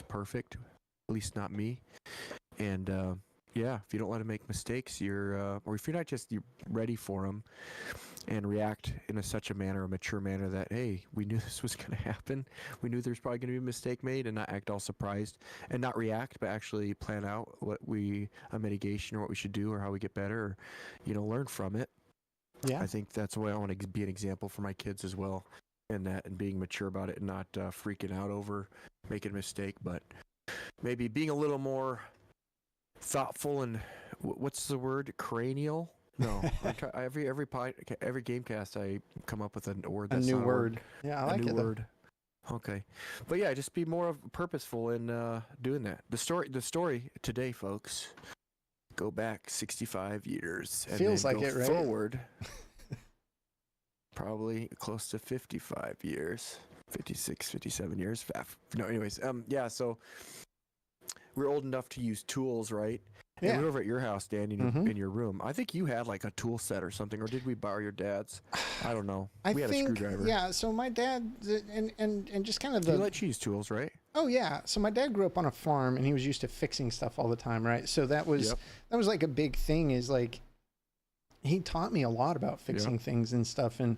perfect, at least not me. And if you don't let him make mistakes, or if you're not just ready for him and react in such a mature manner that, hey, we knew this was going to happen. We knew there's probably going to be a mistake made, and not act all surprised and not react, but actually plan out a mitigation or what we should do or how we get better, or, learn from it. Yeah. I think that's the way I want to be an example for my kids as well, and being mature about it and not freaking out over making a mistake, but maybe being a little more thoughtful and what's the word? Cranial? No, every gamecast I come up with a word. That's a new not word. Yeah, I like a new it. Word. Okay, but yeah, just be more purposeful in doing that. The story today, folks. Go back 65 years. And Feels then like go it, right? Forward, probably close to 55 years, 56, 57 years. No, anyways, so we're old enough to use tools, right? Yeah. And we're over at your house, Dan, in your room. I think you had like a tool set or something, or did we borrow your dad's? I don't know. We had a screwdriver. Yeah, so my dad, and just kind of He let you use tools, right? Oh yeah, so my dad grew up on a farm, and he was used to fixing stuff all the time, right? So that was like a big thing. Is like he taught me a lot about fixing things and stuff, and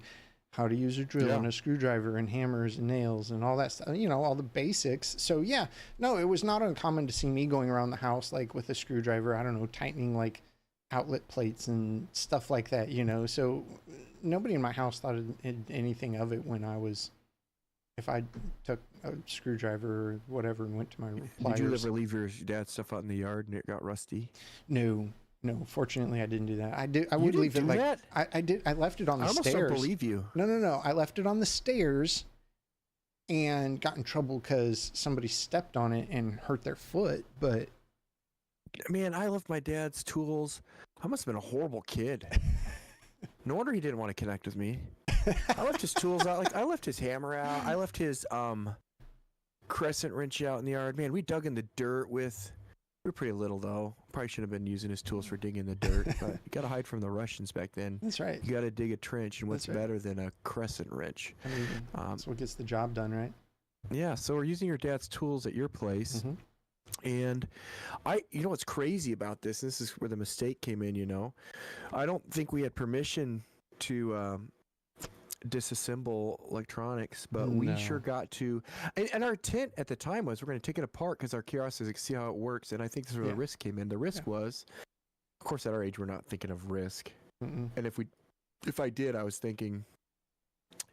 how to use a drill and a screwdriver and hammers and nails and all that stuff, all the basics. So no, it was not uncommon to see me going around the house like with a screwdriver, I don't know, tightening like outlet plates and stuff like that, So nobody in my house thought anything of it if I took a screwdriver or whatever and went to my pliers. Did you ever leave your dad's stuff out in the yard and it got rusty? No, fortunately I didn't do that. I would leave it like that? I did. I left it on the stairs. I almost don't believe you. No. I left it on the stairs and got in trouble because somebody stepped on it and hurt their foot. But man, I left my dad's tools. I must have been a horrible kid. No wonder he didn't want to connect with me. I left his tools out. Like I left his hammer out. I left his crescent wrench out in the yard. Man, we dug in the dirt with. We were pretty little though. Probably should have been using his tools for digging the dirt. But you got to hide from the Russians back then. That's right. You got to dig a trench, and what's better than a crescent wrench? I mean, that's what gets the job done, right? Yeah. So we're using your dad's tools at your place. And what's crazy about this? This is where the mistake came in. I don't think we had permission to disassemble electronics, but we sure got to. And our intent at the time was we're going to take it apart because our curiosity is to see how it works. And I think this is where the risk came in. The risk was, of course, at our age, we're not thinking of risk. And if I did, I was thinking,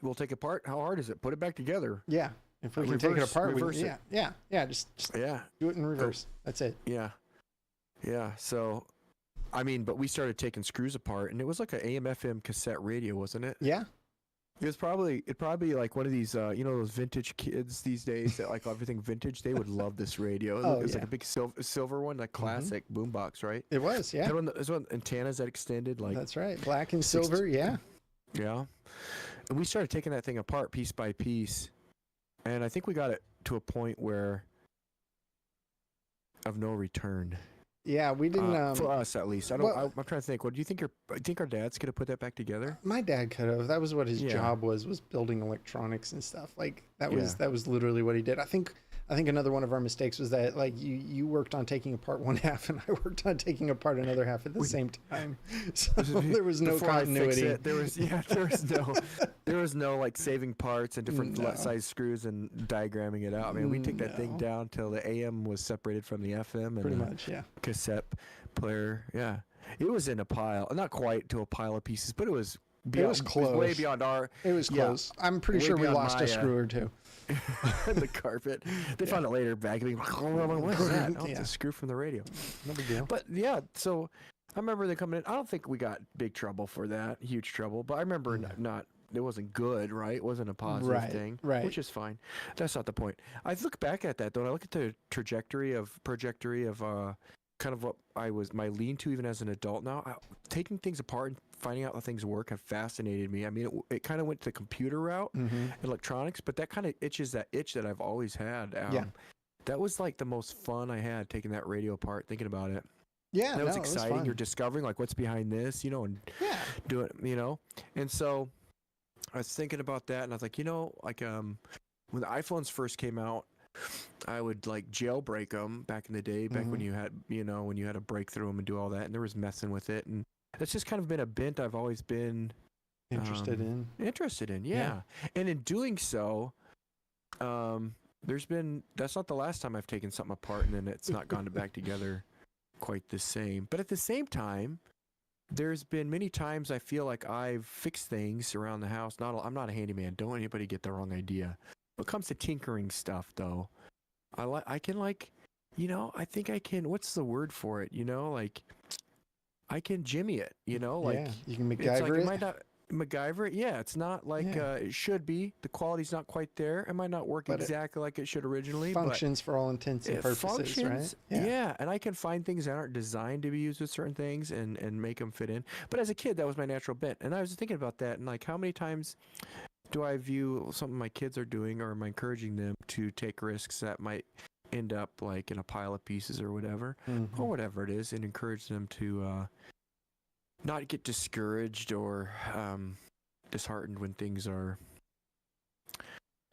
we'll take it apart. How hard is it? Put it back together. Yeah. If we can take it apart, reverse it. Yeah. Just do it in reverse. That's it. Yeah. So, but we started taking screws apart, and it was like an AM/FM cassette radio, wasn't it? Yeah. It'd probably like one of these, those vintage kids these days that like everything vintage. They would love this radio. It was like a big silver one, like classic boombox, right? It was, yeah. There's one antennas that extended, like that's right, black and silver, yeah. And we started taking that thing apart piece by piece, and I think we got it to a point of no return. Yeah, we didn't. For us, at least. I'm trying to think. What do you think? I think our dads could have put that back together? My dad could have. That was what his job was building electronics and stuff. Like that was literally what he did. I think another one of our mistakes was that like you worked on taking apart one half and I worked on taking apart another half at the same time. So there was no continuity. There was no like saving parts and different size screws and diagramming it out. I mean, we took that thing down till the AM was separated from the FM and pretty much, cassette player. Yeah, it was in a pile, not quite to a pile of pieces, but it was close. It was way beyond our. It was close. I'm pretty sure we lost a screw or two. The carpet. They found it later back. What is that? Oh, it's a screw from the radio. No big deal. But so I remember they coming in. I don't think we got big trouble for that, huge trouble. But I remember not. It wasn't good, right? It wasn't a positive thing, right? Which is fine. That's not the point. I look back at that though, and I look at the trajectory of kind of what my lean to even as an adult now. Taking things apart and finding out how things work have fascinated me. I mean, it kind of went the computer route, electronics, but that kind of itches that itch that I've always had. That was like the most fun I had taking that radio apart, thinking about it. Yeah, that was exciting. It was You're discovering like what's behind this, and doing, and so I was thinking about that, and I was like, when the iPhones first came out, I would like jailbreak them back in the day, back when you had, when you had to break through them and do all that, and there was messing with it, and it's just kind of been a bent I've always been Interested in. Interested in, yeah. And in doing so, that's not the last time I've taken something apart and then it's not gone back together quite the same. But at the same time, there's been many times I feel like I've fixed things around the house. I'm not a handyman. Don't anybody get the wrong idea. When it comes to tinkering stuff, though, I can I think I can. What's the word for it? Like I can jimmy it. You can MacGyver it. Might not MacGyver it. Yeah, it's not like it should be. The quality's not quite there. It might not work exactly like it should originally. Functions for all intents and purposes, right? Yeah, and I can find things that aren't designed to be used with certain things and make them fit in. But as a kid, that was my natural bent, and I was thinking about that and like how many times do I view something my kids are doing, or am I encouraging them to take risks that might end up like in a pile of pieces or whatever, or whatever it is, and encourage them to not get discouraged or disheartened when things are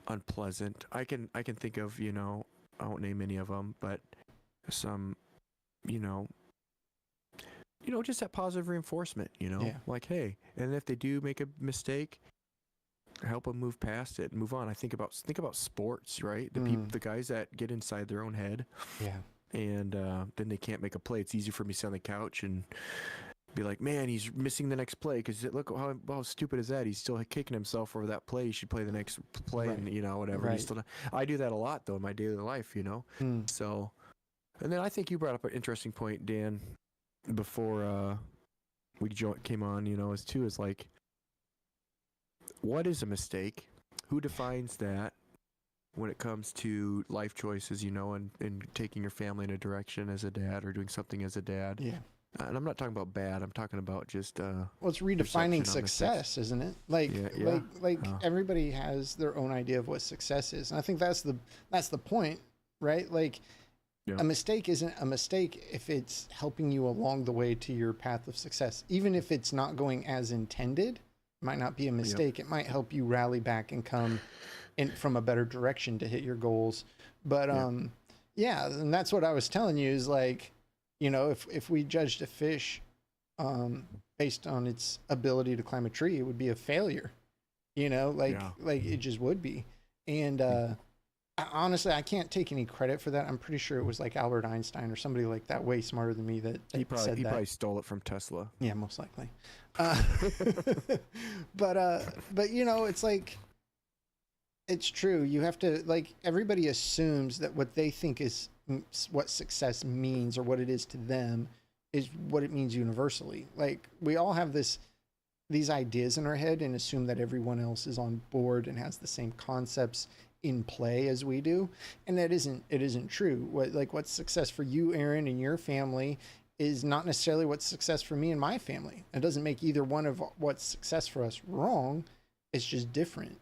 unpleasant. I can think of, I won't name any of them, but some, just that positive reinforcement, like, hey, and if they do make a mistake, help them move past it and move on. I think about sports, right? The guys that get inside their own head, and then they can't make a play. It's easy for me to sit on the couch and be like, man, he's missing the next play because look how stupid is that? He's still kicking himself over that play. He should play the next play, and whatever. Right. I do that a lot though in my daily life, So, and then I think you brought up an interesting point, Dan, before we came on. Is like, what is a mistake? Who defines that? When it comes to life choices, and taking your family in a direction as a dad or doing something as a dad. Yeah. And I'm not talking about bad. I'm talking about just well, it's redefining success, isn't it? Like everybody has their own idea of what success is, and I think that's the point, right? Like a mistake isn't a mistake if it's helping you along the way to your path of success. Even if it's not going as intended, it might not be a mistake. It might help you rally back and come in from a better direction to hit your goals. But and that's what I was telling you is like, if we judged a fish based on its ability to climb a tree, it would be a failure. Like it just would be. And honestly, I can't take any credit for that. I'm pretty sure it was like Albert Einstein or somebody like that, way smarter than me, that he probably stole it from Tesla. Yeah, most likely. But it's like, it's true. You have to, like, everybody assumes that what they think is what success means or what it is to them is what it means universally. Like, we all have these ideas in our head and assume that everyone else is on board and has the same concepts in play as we do. And it isn't true. What's success for you, Aaron, and your family is not necessarily what's success for me and my family. It doesn't make either one of what's success for us wrong. It's just different.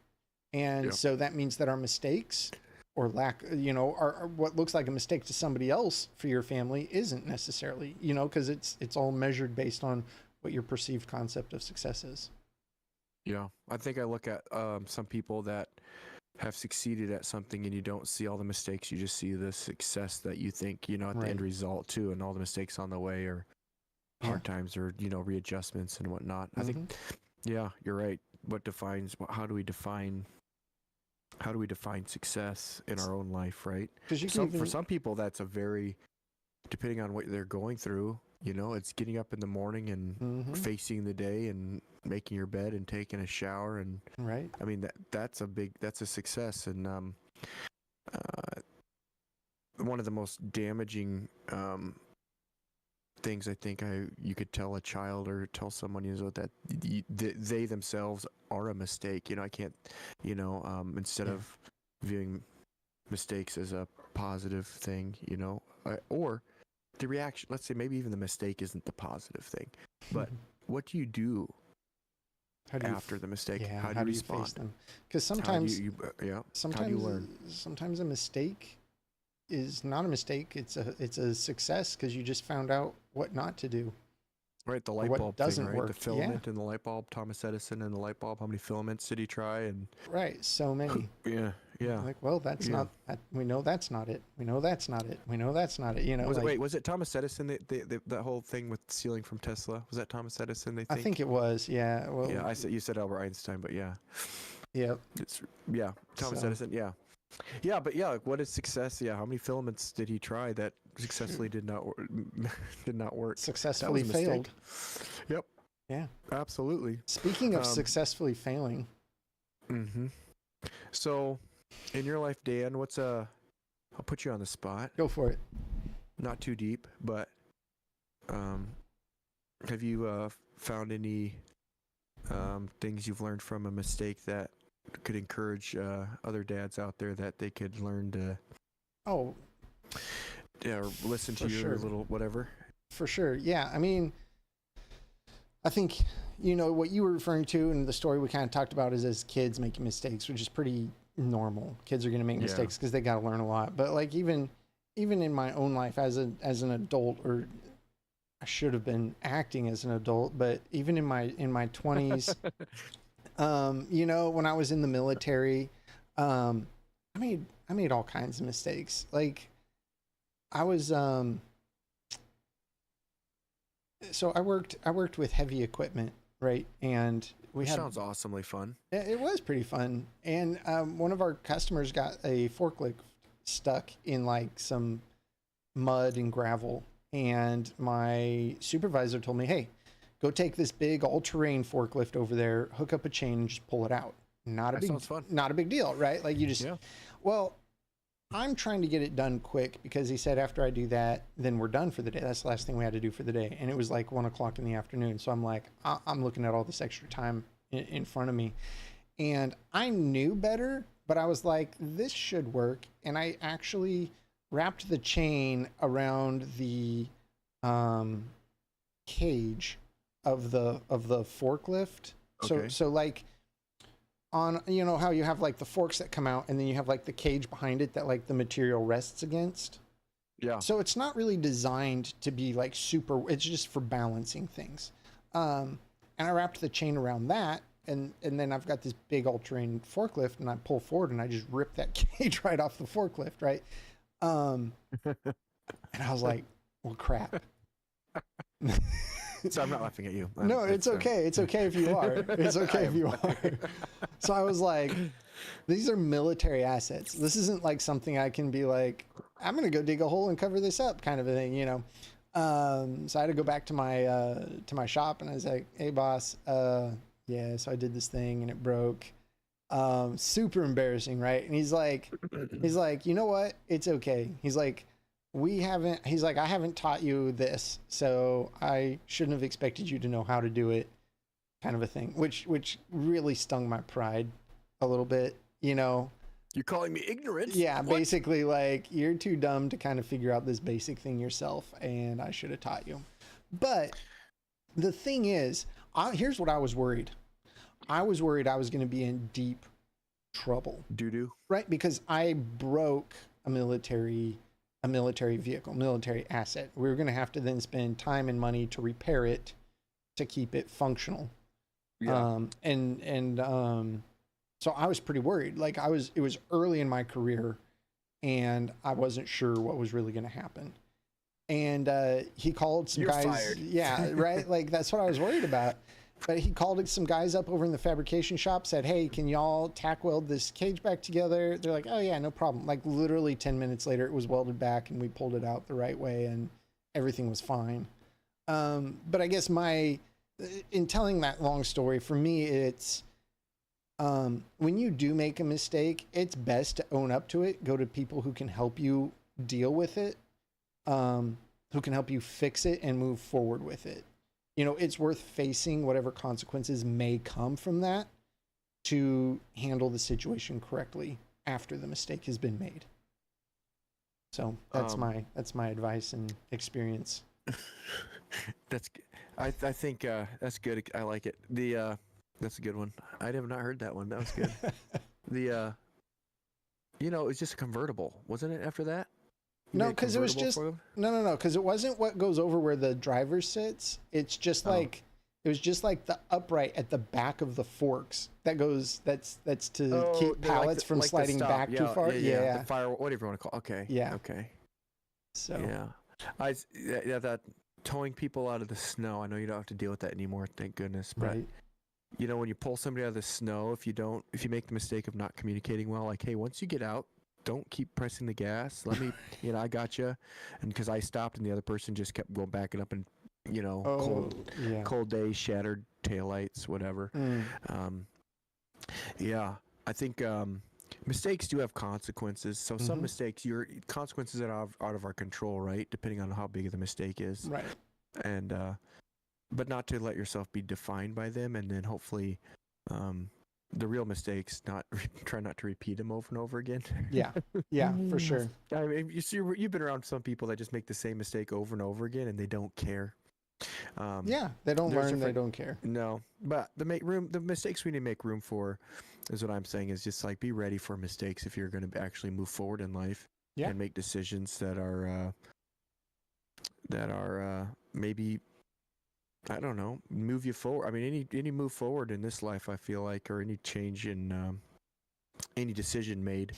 And so that means that our mistakes or lack, are what looks like a mistake to somebody else for your family isn't necessarily, because it's all measured based on what your perceived concept of success is. Yeah. I think I look at some people that have succeeded at something and you don't see all the mistakes. You just see the success that you think, at the end result too, and all the mistakes on the way or hard times or, readjustments and whatnot. I think, you're right. How do we define success in our own life, right? For some people, that's depending on what they're going through, it's getting up in the morning and facing the day and making your bed and taking a shower. And I mean, that's a success. And one of the most damaging things I think you could tell a child or tell someone is that they themselves are a mistake. I can't, instead of viewing mistakes as a positive thing, or the reaction. Let's say maybe even the mistake isn't the positive thing, but what do you do after the mistake? How do you respond? Because sometimes, sometimes how do you learn? Sometimes a mistake is not a mistake. It's a success because you just found out what not to do. Right, the light bulb doesn't work. The filament in the light bulb, Thomas Edison and the light bulb. How many filaments did he try? And so many. Yeah. Like, well, that's Yeah. not. We know that's not it. We know that's not it. We know that's not it. You know, Was it, like, wait, was it Thomas Edison? That whole thing with stealing from Tesla, was that Thomas Edison? They I think. think it was. Yeah. Well. Yeah, I said you said Albert Einstein, but yeah, Yep. it's yeah Thomas So- Edison. Yeah, yeah, but yeah, like, what is success? Yeah, how many filaments did he try that successfully did not did not work? Successfully a mistake. failed. Yep. Yeah. Absolutely. Speaking of Um, successfully failing, Mm-hmm. So, in your life, Dan, what's I'll put you on the spot. go for it. Not too deep, but have you found any things you've learned from a mistake that could encourage other dads out there that they could learn to Oh, or listen to For your sure. little whatever? for sure. Yeah. I mean, I think, you know, what you were referring to in the story we kind of talked about is as kids making mistakes, which is pretty normal. Kids are going to make Yeah. mistakes because they got to learn a lot. But like even in my own life as an adult, or I should have been acting as an adult, but even in my 20s, you know, when I was in the military, I made all kinds of mistakes. Like I was so I worked with heavy equipment, right? And we had Sounds awesomely fun. it was pretty fun. And one of our customers got a forklift stuck in like some mud and gravel, and my supervisor told me, "Hey, go take this big all-terrain forklift over there, hook up a chain, and just pull it out." That sounds fun. Not a big deal, right? Like you just Yeah. well, I'm trying to get it done quick because he said after I do that, then we're done for the day. That's the last thing we had to do for the day. And it was like 1 o'clock in the afternoon. So I'm like, I'm looking at all this extra time in front of me. And I knew better, but I was like, this should work. And I actually wrapped the chain around the cage of the forklift. Okay. So like, on, you know how you have like the forks that come out and then you have like the cage behind it that like the material rests against. Yeah. So it's not really designed to be like super, it's just for balancing things. And I wrapped the chain around that, and then I've got this big all-terrain forklift, and I pull forward and I just rip that cage right off the forklift, right? And I was like, well, crap. So I'm not laughing at you. No, it's okay. It's okay if you are. It's okay if you are. So I was like, these are military assets. This isn't like something I can be like, I'm going to go dig a hole and cover this up kind of a thing, you know? So I had to go back to my shop, and I was like, hey boss, yeah, so I did this thing and it broke. Super embarrassing, right? And he's like, you know what? It's okay. He's like, I haven't taught you this, so I shouldn't have expected you to know how to do it, kind of a thing, which really stung my pride a little bit, you know? You're calling me ignorant? Yeah, What? basically like, you're too dumb to kind of figure out this basic thing yourself, and I should have taught you. But the thing is, here's what I was worried. I was worried I was going to be in deep trouble, Doo-doo. right? Because I broke a military vehicle, military asset. We were going to have to then spend time and money to repair it, to keep it functional. Yeah. So I was pretty worried. Like it was early in my career, and I wasn't sure what was really going to happen. And he called some You're guys. fired. Yeah, right. Like that's what I was worried about. But he called some guys up over in the fabrication shop, said, hey, can y'all tack weld this cage back together? They're like, oh yeah, no problem. Like literally 10 minutes later, it was welded back, and we pulled it out the right way, and everything was fine. But I guess in telling that long story, for me, it's, when you do make a mistake, it's best to own up to it. Go to people who can help you deal with it, who can help you fix it and move forward with it. You know, it's worth facing whatever consequences may come from that to handle the situation correctly after the mistake has been made. So that's my advice and experience. I think that's good. I like it. That's a good one. I have not heard that one. That was good. It's just a convertible, wasn't it? After that. No, because it was just no, because it wasn't what goes over where the driver sits. It's just like It was just like the upright at the back of the forks that goes. That's to keep pallets from sliding back too far. Yeah. The fire, whatever you want to call. Okay. Yeah. Okay. So yeah, that towing people out of the snow. I know you don't have to deal with that anymore, thank goodness. But right. you know, when you pull somebody out of the snow, if you make the mistake of not communicating well, like, hey, once you get out, don't keep pressing the gas. Let me, I got you. And because I stopped and the other person just kept going backing up and, cold days, shattered taillights, whatever. Yeah, I think mistakes do have consequences. So some mistakes, consequences that are out of our control, right? Depending on how big of the mistake is. Right. And, but not to let yourself be defined by them, and then hopefully the real mistakes, try not to repeat them over and over again. Yeah, for sure. I mean, you've been around some people that just make the same mistake over and over again, and they don't care. They don't learn. They don't care. No, but the mistakes we need to make room for, is what I'm saying. Is just like, be ready for mistakes if you're going to actually move forward in life and make decisions that are maybe, I don't know, move you forward. I mean, any move forward in this life, I feel like, or any change in any decision made,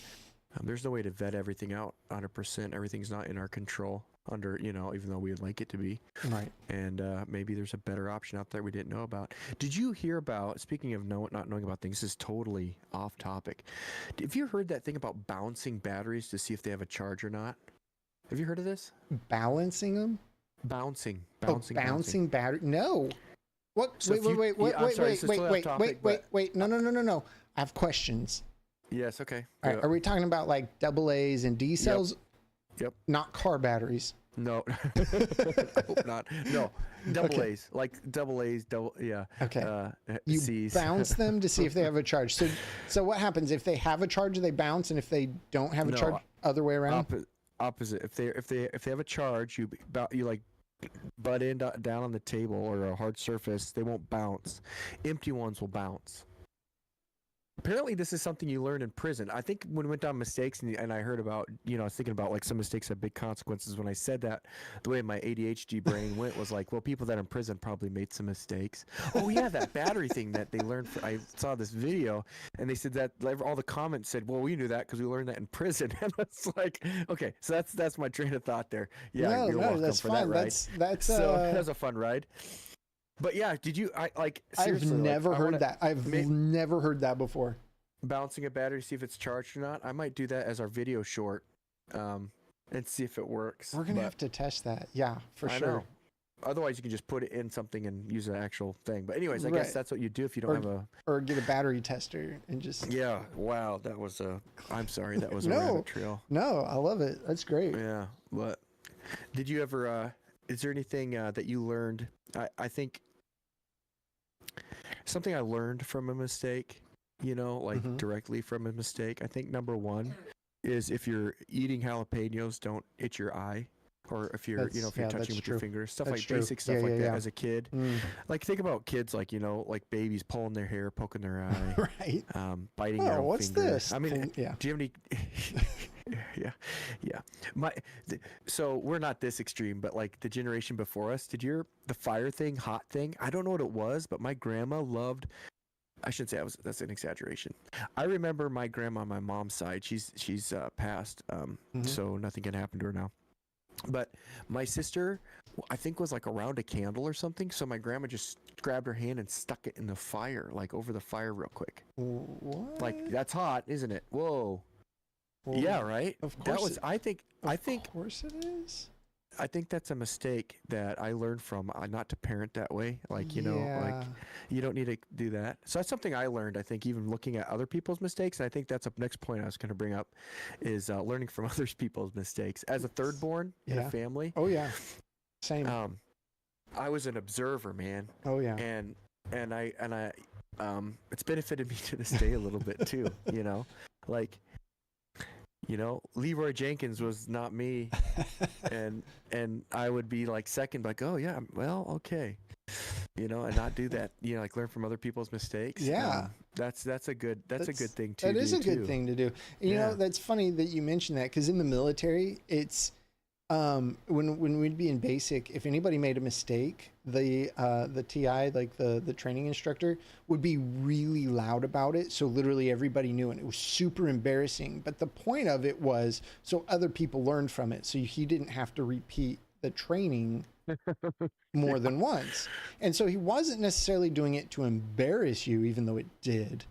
there's no way to vet everything out 100%. Everything's not in our control, even though we would like it to be. Right. And maybe there's a better option out there we didn't know about. Did you hear about, speaking of not knowing about things, this is totally off topic. Have you heard that thing about bouncing batteries to see if they have a charge or not? Have you heard of this? Balancing them? Bouncing battery. No. What? So wait. No. I have questions. Yes. Okay. All right. Are we talking about like AA's and D cells? Yep. Not car batteries. No. Hope not. No. A's, like AA's, yeah. Okay. You C's. bounce them to see if they have a charge. So what happens if they have a charge? They bounce, and if they don't have a charge, other way around. Opposite. If they have a charge, you like butt in down on the table or a hard surface, they won't bounce. Empty ones will bounce. Apparently, this is something you learned in prison. I think when we went down mistakes and I heard about, I was thinking about like some mistakes have big consequences. When I said that, the way my ADHD brain went was like, well, people that are in prison probably made some mistakes. Oh yeah, that battery thing that they learned. I saw this video and they said that all the comments said, well, we knew that because we learned that in prison. And it's like, okay, so that's my train of thought there. Yeah, you're welcome that's for fun. that ride. That's that was a fun ride. But yeah, did you? I've never heard that. I've never heard that before. Bouncing a battery to see if it's charged or not. I might do that as our video short, and see if it works. We're gonna have to test that. Yeah, for sure. Know. Otherwise, you can just put it in something and use an actual thing. But anyways, I guess that's what you do if you don't have or get a battery tester and just. Yeah. Wow. That was I'm sorry. That was a rabbit trail. No, I love it. That's great. Yeah. But did you ever? Is there anything that you learned? I think something I learned from a mistake, directly from a mistake. I think number one is if you're eating jalapenos, don't itch your eye. Or if you're, if you're touching with your fingers, stuff like basic stuff like that as a kid. Like think about kids, like, like babies pulling their hair, poking their eye, right? Biting their own what's finger. This? I mean, do you have any? yeah. So we're not this extreme, but like the generation before us, the fire thing, hot thing? I don't know what it was, but my grandma loved. I shouldn't say that's an exaggeration. I remember my grandma on my mom's side. She's passed, so nothing can happen to her now. But my sister, I think, was like around a candle or something. So my grandma just grabbed her hand and stuck it in the fire, like over the fire real quick. What? Like, that's hot, isn't it? Whoa. Yeah, right? Of course. That was, I think. Of course it is. I think that's a mistake that I learned from not to parent that way. Like, like you don't need to do that. So that's something I learned, I think, even looking at other people's mistakes. And I think that's the next point I was going to bring up is learning from other people's mistakes. As a third born in a family. Oh, yeah. Same. I was an observer, man. Oh, yeah. And I it's benefited me to this day a little bit too, like, Leroy Jenkins was not me, and I would be like second, like, oh yeah, well, okay, and not do that, like learn from other people's mistakes. Yeah, that's a good thing to do. That is a good thing to do. You know, that's funny that you mentioned that because in the military, it's When we'd be in basic, if anybody made a mistake, the TI, like the training instructor, would be really loud about it. So literally everybody knew, and it was super embarrassing. But the point of it was so other people learned from it, so he didn't have to repeat the training more than once. And so he wasn't necessarily doing it to embarrass you, even though it did.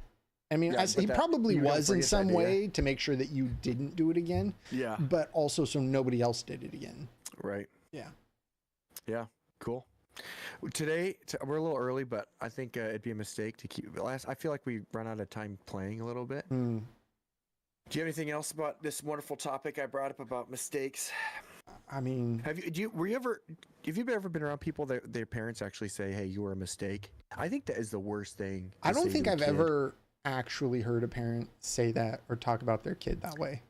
I mean, Yeah, he probably you don't was in forget some that, way to make sure that you didn't do it again, Yeah. but also so nobody else did it again. Right. Yeah. Yeah. Cool. Today we're a little early, but I think it'd be a mistake to keep last. I feel like we run out of time playing a little bit. Mm. Do you have anything else about this wonderful topic I brought up about mistakes? I mean, Have you ever been around people that their parents actually say, "Hey, you were a mistake"? I think that is the worst thing. I to don't say think to a I've kid. ever actually heard a parent say that or talk about their kid that way.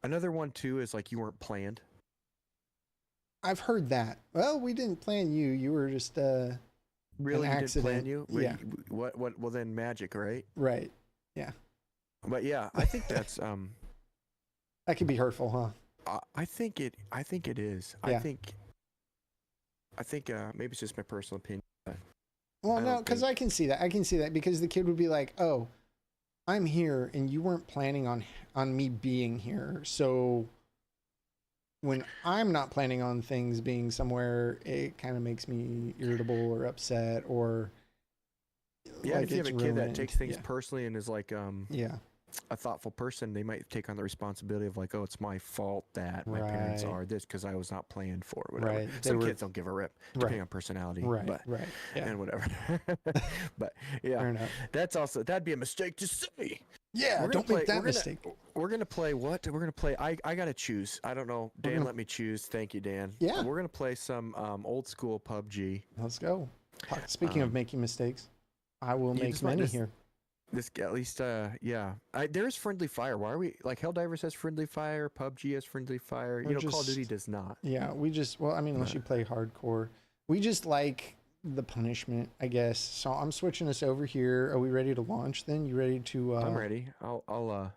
Another one too is like you weren't planned. I've heard that. Well, we didn't plan you. You were just Really, an you didn't accident. plan you? Yeah. What? Well, then magic, right? Right. Yeah. But yeah, I think that's That could be hurtful, huh? I think it is. Yeah. I think maybe it's just my personal opinion. Well, I no, don't because think- I can see that. I can see that because the kid would be like, "Oh, I'm here, and you weren't planning on me being here. So when I'm not planning on things being somewhere, it kind of makes me irritable or upset or Yeah, like if you have it's a kid that ruined." takes things Yeah. personally and is like Yeah. a thoughtful person, they might take on the responsibility of like, oh, it's my fault that my parents Right. are this because I was not planned for it, whatever. Right. They Some were- kids don't give a rip, depending Right. on personality, Right. but Right. Yeah. and whatever. But yeah, Fair enough. that'd be a mistake to say. Yeah. We're gonna Don't play- make that we're gonna- mistake. We're gonna play what? We're gonna play. I gotta choose. I don't know. Dan, gonna- let me choose. Thank you, Dan. Yeah. We're gonna play some old school PUBG. Let's go. Speaking of making mistakes, I will yeah, make just let many this- here. This at least, yeah. There's friendly fire. Why are we like Helldivers has friendly fire, PUBG has friendly fire. We're Call of Duty just- does not. Yeah, well, I mean, unless you play hardcore, we just like the punishment, I guess. So I'm switching us over here. Are we ready to launch then? You ready to? I'm ready. I'll.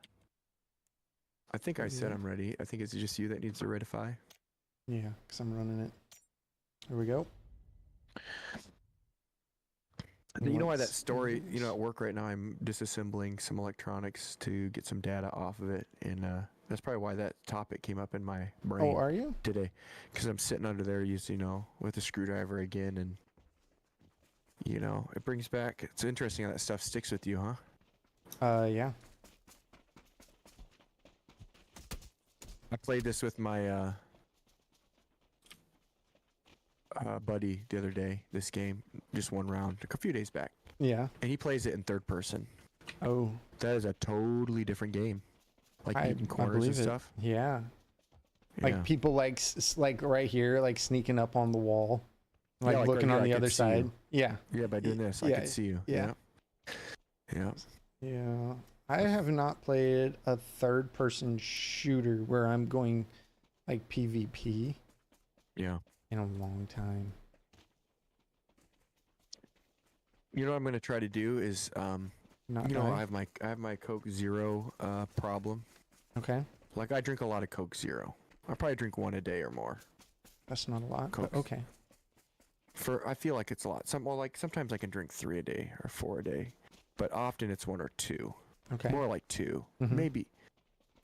I think I said Yeah. I'm ready. I think it's just you that needs to ratify. Yeah, because I'm running it. Here we go. You know why that Let's story? do You know, this. at work right now, I'm disassembling some electronics to get some data off of it, and that's probably why that topic came up in my brain Oh, are you? today, because I'm sitting under there, with a screwdriver again, and it brings back. It's interesting how that stuff sticks with you, huh? Yeah. I played this with my buddy the other day. This game, just one round, a few days back, Yeah. and he plays it in third person. Oh, That is a totally different game, like I eating corners believe and it. stuff. Yeah. Yeah. Like people like like right here, like sneaking up on the wall, like like right looking here, on I the could other see side. you. Yeah. Yeah, by doing this, I yeah, could see you. yeah. Yeah. Yeah. I have not played a third person shooter where I'm going like PvP Yeah. in a long time. You know what I'm gonna try to do is, Not I die. have my Coke Zero problem. Okay. Like I drink a lot of Coke Zero. I probably drink one a day or more. That's not a lot. But Cokes. okay. I feel like it's a lot. Sometimes I can drink 3 a day or 4 a day, but often it's 1 or 2. Okay. More like 2, Mhm. maybe.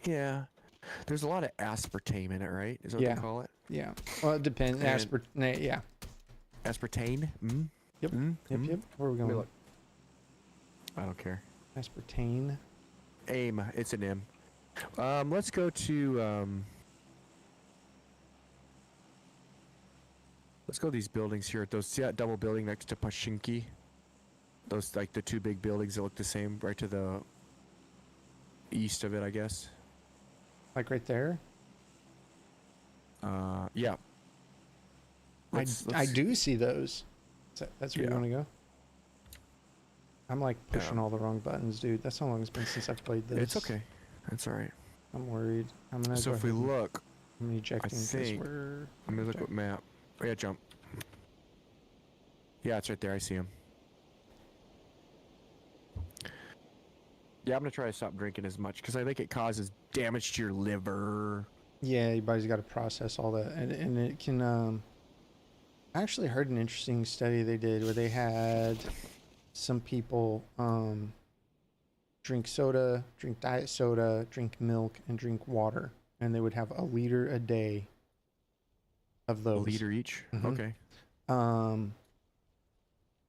Yeah. There's a lot of aspartame in it, right? Is that what Yeah. they call it? Yeah. Well, it depends. And- Yeah. Aspartame? Mm? Yep. Mm? Yep. Mm? Yep. Where are we Let me going? look. I don't care. Aspartame. AIM. It's an M. Let's go to let's go to these buildings here. See that double building next to Pashinki? Those like the two big buildings that look the same, right to the east of it, I guess. Like right there. Yeah. I do see those. That's where you Yeah. want to go. I'm like pushing Yeah. all the wrong buttons, dude. That's how long it's been since I've played this. It's okay. That's all right. I'm worried. I'm gonna. So go if we ahead and- look, I'm ejecting because think- we're. let me look at map. Oh yeah, jump. Yeah, it's right there. I see him. Yeah, I'm gonna try to stop drinking as much because I think it causes damage to your liver. Yeah, your body's got to process all that, and it can. I actually heard an interesting study they did where they had some people drink soda, drink diet soda, drink milk, and drink water, and they would have a liter a day of A those. liter each. Mhm. Okay.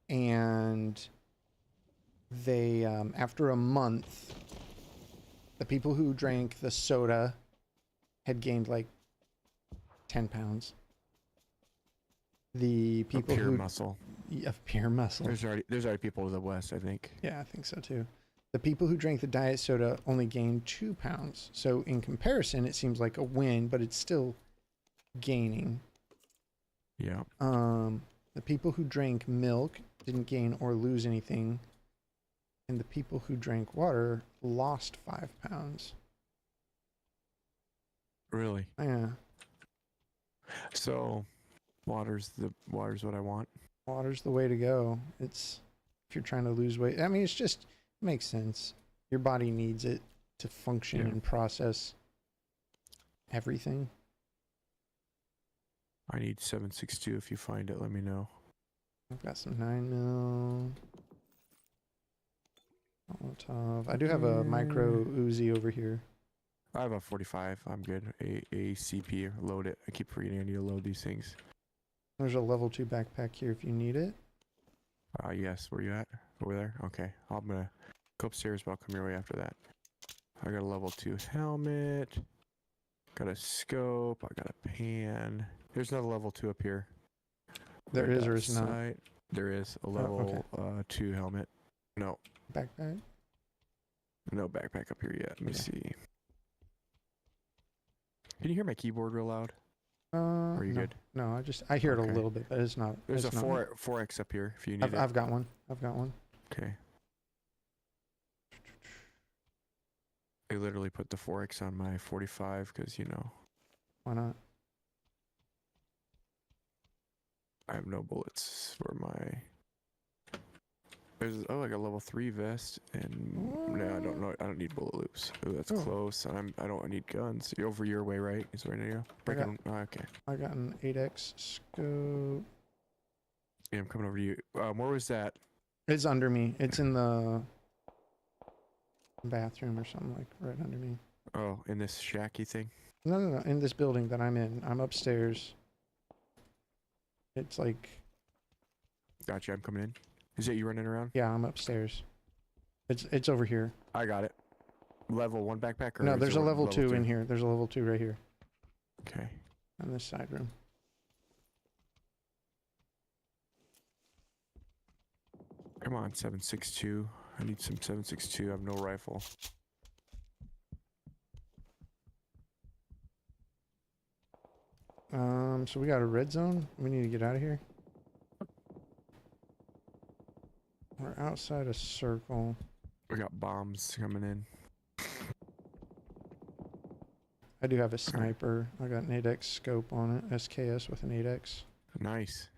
And they after a month, the people who drank the soda had gained like 10 pounds. The people pure who muscle. of pure muscle. There's already people in the West, I think. Yeah, I think so too. The people who drank the diet soda only gained 2 pounds. So in comparison, it seems like a win, but it's still gaining. Yeah. The people who drank milk didn't gain or lose anything, and the people who drank water lost 5 pounds. Really. Yeah, So, water's what I want. water's the way to go. It's if you're trying to lose weight. I mean, it's just it makes sense. Your body needs it to function Yeah. and process everything. I need 7.62. If you find it, let me know. I've got some 9mm. Molotov. I do have a micro Uzi over here. I have a 45. I'm good. ACP. Load it. I keep forgetting I need to load these things. There's a level 2 backpack here if you need it. Yes. Where you at? Over there? Okay. I'm gonna go upstairs, but I'll come your way after that. I got a level 2 helmet. Got a scope. I got a pan. There's another level 2 up here. There Right is or is not? outside. There is a level 2 helmet. No. Backpack? No backpack up here yet. Let me Okay. see. Can you hear my keyboard real loud? Are you no, good? No, I hear it Okay. a little bit, but it's not. There's it's a not. 4x up here if you need it. I've got one. I've got one. Okay. I literally put the 4x on my 45 because, you know, Why not? I have no bullets for my... There's like a level 3 vest and no, I don't know. I don't need bullet loops. Oh, that's Oh. close. I don't need guns. You're over your way, right? Is where I need to go? Breaking. Okay. I got an 8x scope. Yeah, I'm coming over to you. Where was that? It's under me. It's in the bathroom or something, like right under me. Oh, in this shacky thing? No. In this building that I'm in. I'm upstairs. It's like, Gotcha. I'm coming in. Is it you running around? yeah, I'm upstairs. It's over here. I got it. Level 1 backpack? Or No, is there's it a one level 2 3? in here. There's a level 2 right here Okay. on this side room. Come on, 7.62. I need some 7.62. I have no rifle. So we got a red zone. We need to get out of here. We're outside a circle. We got bombs coming in. I do have a sniper. I got an 8x scope on it. SKS with an 8x. Nice.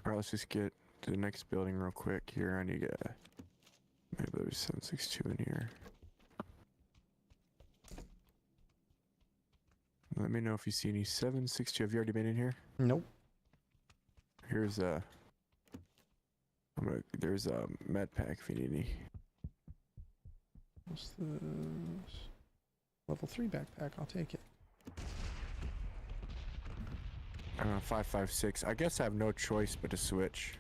Alright, let's just get to the next building real quick here. I need to get... Maybe there's 7.62 in here. Let me know if you see any 7.62. Have you already been in here? Nope. Here's a... there's a med pack if you need any. What's this? Level 3 backpack. I'll take it. 5.56. I guess I have no choice but to switch.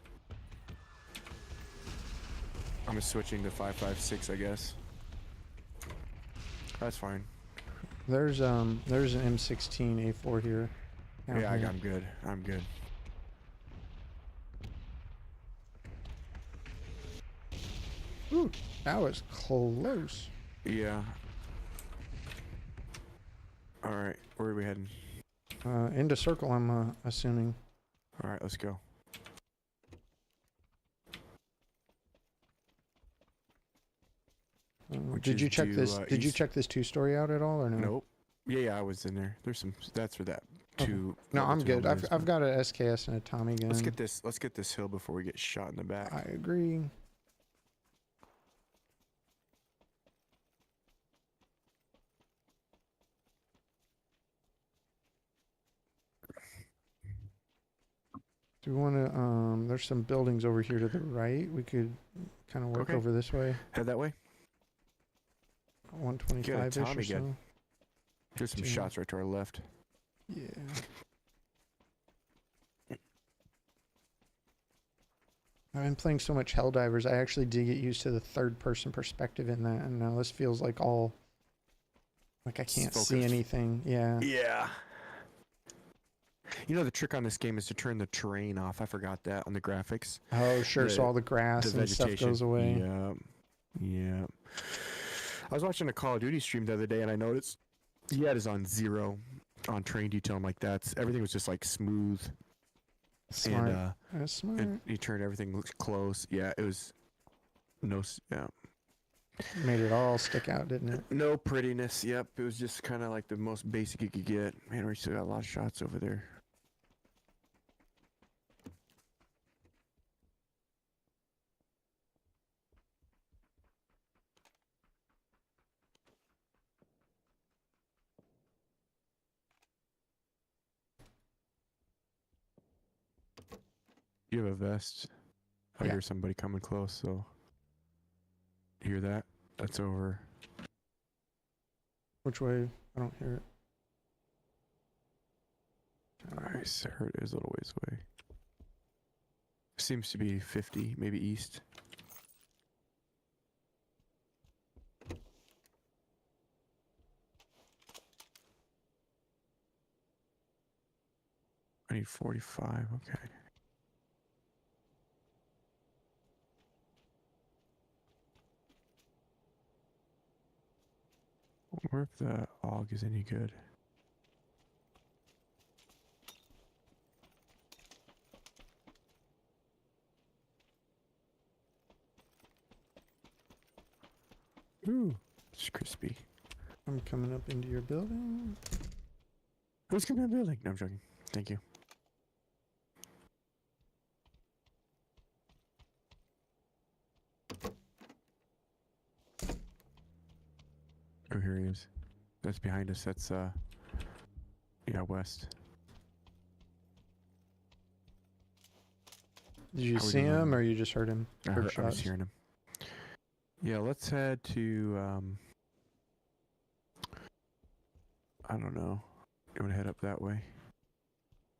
I'm switching to 5.56, I guess. That's fine. There's an M16 A4 here. Down Yeah, here. I'm good. I'm good. Ooh, that was close. Yeah. Alright, where are we heading? Into circle, I'm assuming. Alright, let's go. Which Did you is check due, this? Did you east. check this 2-story out at all, or no? Nope. Yeah, I was in there. There's some. That's where that Okay. two. No, level I'm two good. helmet is, I've but- got a SKS and a Tommy gun. Let's get this. Let's get this hill before we get shot in the back. I agree. Do we want to? There's some buildings over here to the right. We could kind of work Okay. over this way. Head that way. 125-ish or Tommy so. gun. There's some Yeah. shots right to our left. Yeah. I've been playing so much Helldivers, I actually did get used to the third-person perspective in that, and now this feels like all... Like I can't see focused. anything. Yeah. Yeah. You know, the trick on this game is to turn the terrain off. I forgot that on the graphics. Oh, sure. So The- all the grass The and stuff vegetation goes away. Yeah. Yeah. I was watching a Call of Duty stream the other day, and I noticed he had his on 0 on terrain detail. I'm like, everything was just like smooth. Smart. And, That's smart. and he turned everything close. Yeah, it was yeah. Made it all stick out, didn't it? No prettiness. Yep, it was just kind of like the most basic you could get. Man, we still got a lot of shots over there. You have a vest. I Yeah. hear somebody coming close, so hear that? That's over. Which way? I don't hear it. Nice. I heard it is a little ways away. Seems to be 50, maybe east. I need 45, okay. I wonder if the AUG is any good. Ooh, it's crispy. I'm coming up into your building. Who's coming to the building? No, I'm joking. Thank you. Oh, here he is. That's behind us. That's, yeah, west. Did you How we see him doing? or you just heard him? I Heard was shots. hearing him. Yeah, let's head to, I don't know. You want to head up that way?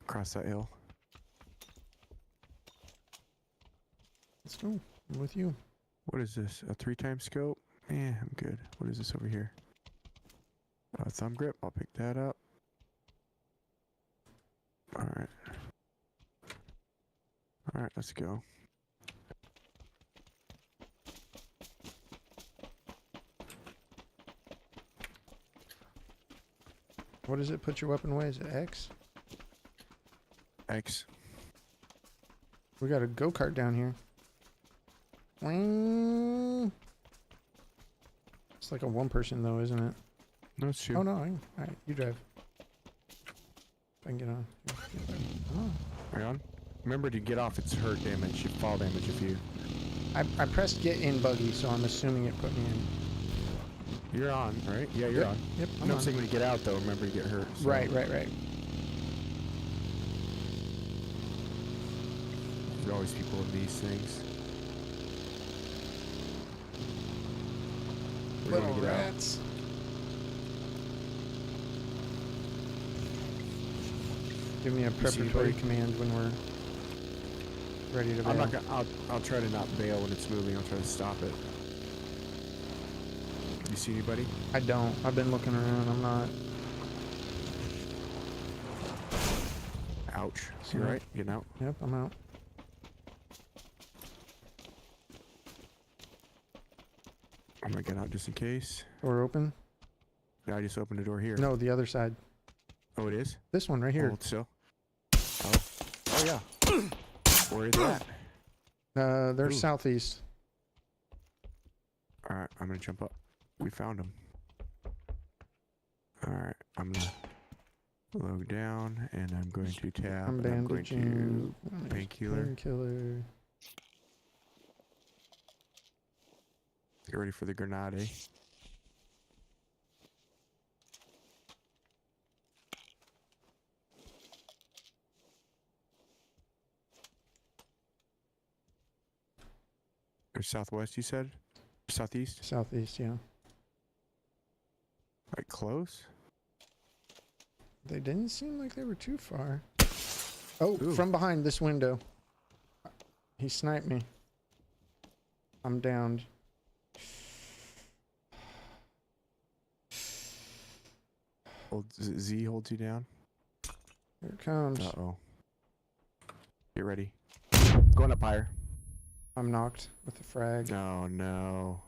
Across that hill? Let's go. I'm with you. What is this? A 3-time scope? Yeah, I'm good. What is this over here? Thumb grip. I'll pick that up. Alright. Alright, let's go. What does it put your weapon away? Is it X? X. We got a go-kart down here. Wing. It's like a one person though, isn't it? No, it's two. Oh no, alright, you drive. If I can get on. Yeah, come on. Right on. Remember to get off, it's hurt damage, fall damage if you... I pressed get in buggy, so I'm assuming it put me in. You're on, right? Yeah, you're Yep, on. Yep, I'm No, on. I'm saying when you get out though, remember you get hurt. So. Right. There's always people in these things. Where do you wanna get out? rats. Give me a see preparatory anybody? command when we're ready to bail. I'm not gonna, I'll try to not bail when it's moving. I'll try to stop it. You see anybody? I don't. I've been looking around. I'm not. Ouch. See You that? right? Getting out? Yep, I'm out. I'm gonna get out just in case. Door open. Yeah, I just opened the door here. No, the other side. Oh, it is? This one right here. Hold still. Oh yeah. Where is that? They're Ooh. southeast. Alright, I'm gonna jump up. We found him. Alright, I'm gonna load down and I'm going to tab. I'm and I'm going bandaging. to painkiller. Painkiller. Get ready for the grenade. Or southwest, you said? Southeast? Southeast, yeah. Like close? They didn't seem like they were too far. Oh, Ooh. from behind this window. He sniped me. I'm downed. Z holds you down. Here it comes. Uh-oh. Get ready. Going up higher. I'm knocked with the frag. Oh, no.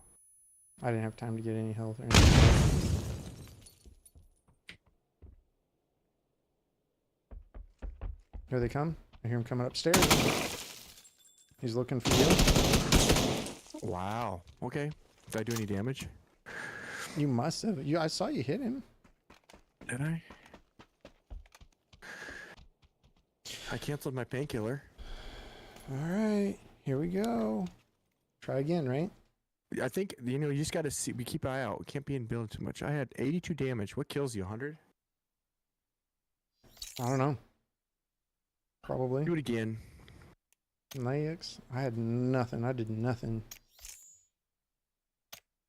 I didn't have time to get any health or anything. Here they come. I hear him coming upstairs. He's looking for you. Wow. Okay. Did I do any damage? You must have. I saw you hit him. Did I? I canceled my painkiller. All right. Here we go. Try again, right? I think, you know, you just got to see. We keep an eye out. We can't be in building too much. I had 82 damage. What kills you? 100? I don't know. Probably. Do it again. Lex. I had nothing. I did nothing.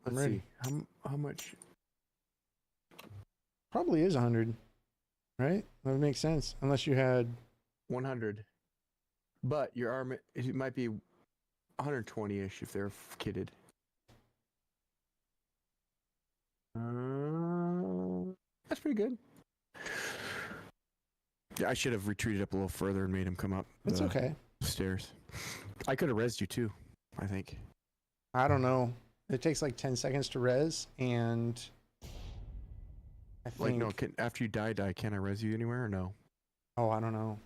I'm Let's ready. see. How much? Probably is 100. Right? That would make sense. Unless you had... 100. But your armor, it might be 120-ish if they're kitted. That's pretty good. Yeah, I should have retreated up a little further and made him come up It's the okay. stairs. I could have rezzed you too, I think. I don't know. It takes like 10 seconds to res, and I think... Like, no, after you die, can I res you anywhere or no? Oh, I don't know.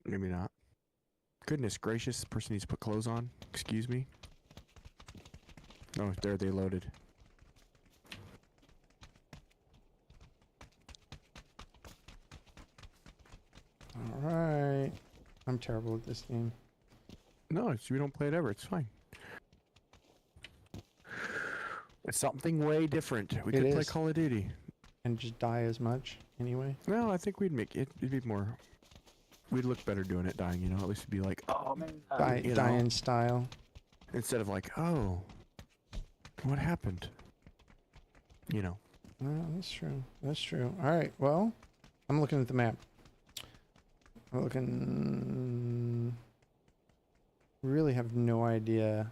Maybe not. Goodness gracious, this person needs to put clothes on. Excuse me. Oh, there they loaded. All right. I'm terrible at this game. No, we don't play it ever. It's fine. It's something way different. We It could play is. Call of Duty. And just die as much anyway. No, I think we'd make it. It'd be more. We'd look better doing it dying. You know, at least it'd be like, oh man, you know, Die in style. instead of like, oh, what happened? You know. That's true. That's true. All right. Well, I'm looking at the map. I'm looking. Really have no idea